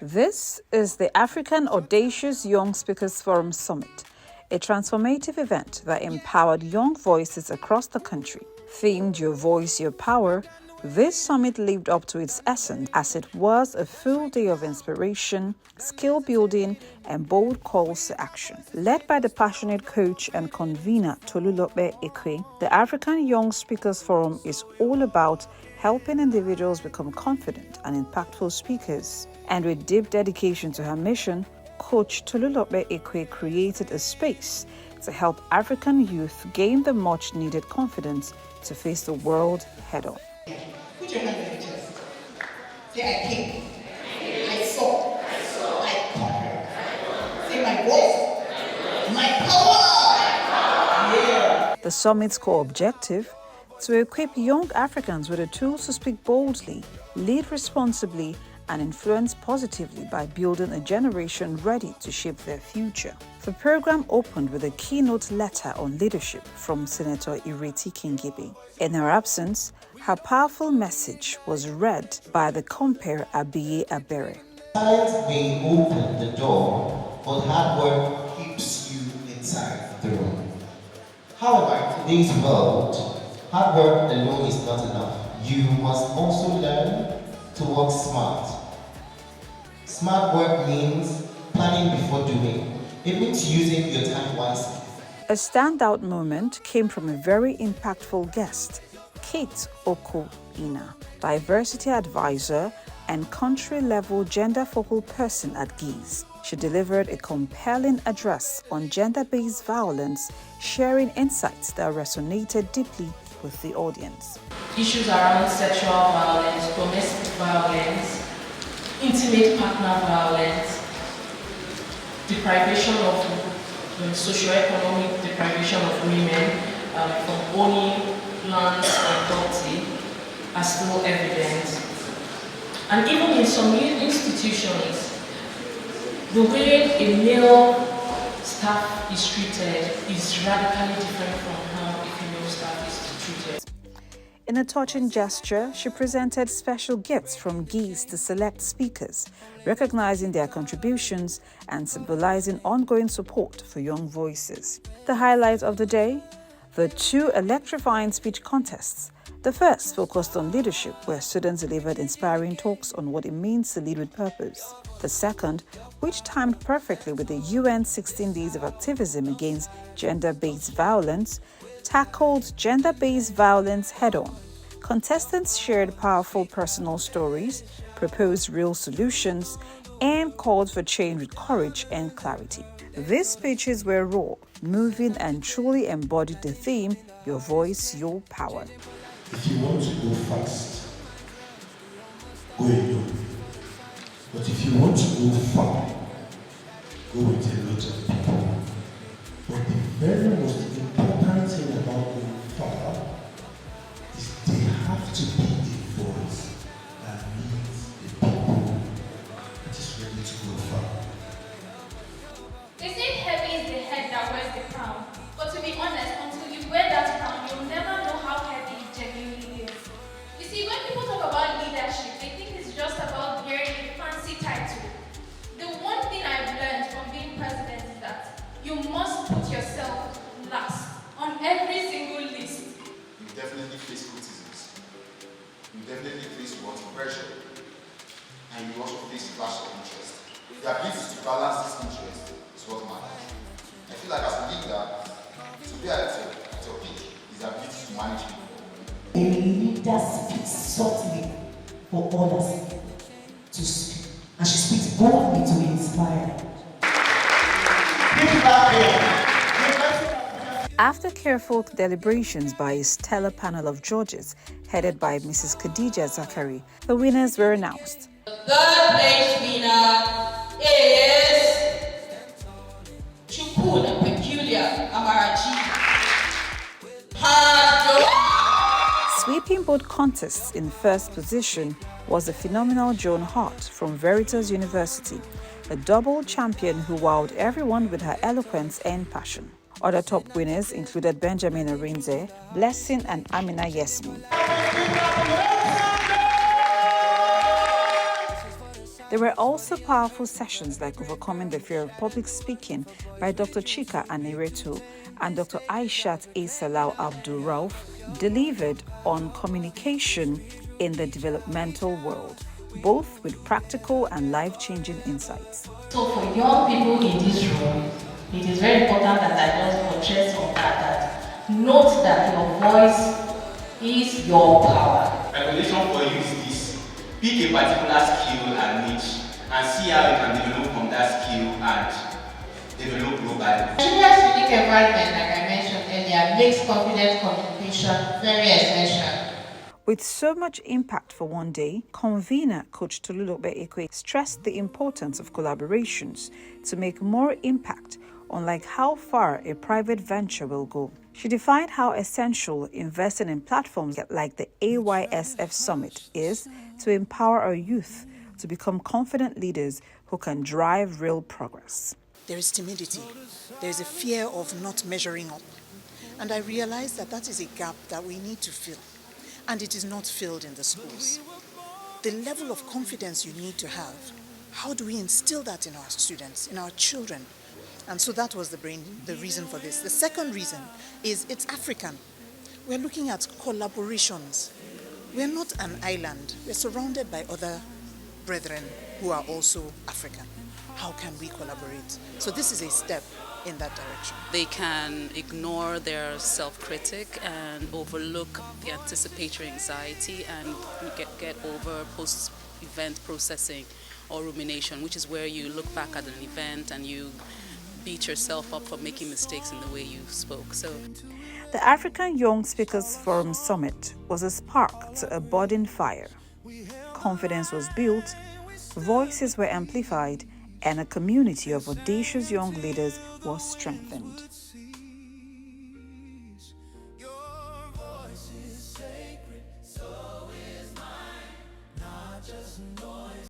This is the African Audacious Young Speakers Forum Summit, a transformative event that empowered young voices across the country. Themed Your Voice, Your Power, this summit lived up to its essence as it was a full day of inspiration, skill building, and bold calls to action. Led by the passionate coach and convener Tolulope Ekwe, the African Young Speakers Forum is all about helping individuals become confident and impactful speakers. And with deep dedication to her mission, Coach Tolulope Ekwe created a space to help African youth gain the much-needed confidence to face the world head-on. Put your hand on your chest. Say, I came. I saw. I conquered. Say, my voice. My power. Yeah. The summit's core objective: to equip young Africans with the tools to speak boldly, lead responsibly, and influence positively by building a generation ready to shape their future. The program opened with a keynote letter on leadership from Senator Ireti Kingibe. In her absence, her powerful message was read by the compere Abiye Abere. Talent may open the door, but hard work keeps you inside the room. However, in today's world, hard work alone is not enough. You must also learn to work smart. Smart work means planning before doing. It means using your time wisely. A standout moment came from a very impactful guest, Kate Oko-Ina, diversity advisor and country-level gender focal person at GIZ. She delivered a compelling address on gender-based violence, sharing insights that resonated deeply with the audience. Issues around sexual violence, domestic violence, intimate partner violence, deprivation of socioeconomic deprivation of women from owning lands and property are still evident. And even in some institutions, the way a male staff is treated is radically different from how a female staff is treated. In a touching gesture, she presented special gifts from GIZ to select speakers, recognizing their contributions and symbolizing ongoing support for young voices. The highlight of the day: the two electrifying speech contests. The first focused on leadership, where students delivered inspiring talks on what it means to lead with purpose. The second, which timed perfectly with the UN 16 Days of Activism Against Gender-Based Violence, tackled gender-based violence head-on. Contestants shared powerful personal stories, proposed real solutions, and called for change with courage and clarity. These speeches were raw, moving, and truly embodied the theme, Your Voice, Your Power. If you want to go fast, go alone. But if you want to go far, go with a lot of people. But the very most important thing about going far is they have to be a voice that leads the people that is ready to go far. They say heavy is the head that wears the crown. But to be honest, until you wear that crown, you'll never know how heavy it genuinely is. You see, when people talk about leadership, they think it's just about wearing a fancy title. The one thing I've learned from being president is that you must put yourself last on every single list. You definitely face criticisms. You definitely face pressure. And you also face clash of interest. The ability to balance this interest is what matters. I feel like as a leader, to be at your peak is the ability to manage people. A leader speaks softly for others to speak, and she speaks boldly to inspire. After careful deliberations by a stellar panel of judges headed by Mrs. Khadija Zakari, the winners were announced. The third place winner is Chukuna Peculiar Amarachi. Sweeping both contests in first position was the phenomenal Joan Hart from Veritas University, a double champion who wowed everyone with her eloquence and passion. Other top winners included Benjamin Arinze, Blessing, and Amina Yasmin. There were also powerful sessions like Overcoming the Fear of Public Speaking by Dr. Chika Aniretu and Dr. Aishat A. Salau Abdul Rauf, delivered on communication in the developmental world, both with practical and life-changing insights. So for young people in this room, it is very important that I just portray on that note that your voice is your power. Recommendation for you is this: pick a particular skill and niche and see how you can develop from that skill and develop globally. Nigeria's unique environment, like I mentioned earlier, makes confident communication very essential. With so much impact for one day, convener Coach Tolulope Ekwe stressed the importance of collaborations to make more impact, unlike how far a private venture will go. She defined how essential investing in platforms like the AYSF Summit is to empower our youth to become confident leaders who can drive real progress. There is timidity. There is a fear of not measuring up. And I realize that that is a gap that we need to fill. And it is not filled in the schools. The level of confidence you need to have, how do we instill that in our students, in our children? And so that was the reason for this. The second reason is it's African. We're looking at collaborations. We're not an island. We're surrounded by other brethren who are also African. How can we collaborate? So this is a step in that direction. They can ignore their self-critic and overlook the anticipatory anxiety and get over post-event processing or rumination, which is where you look back at an event and you beat yourself up for making mistakes in the way you spoke. So, the African Young Speakers Forum Summit was a spark to a budding fire. Confidence was built, voices were amplified, and a community of audacious young leaders was strengthened.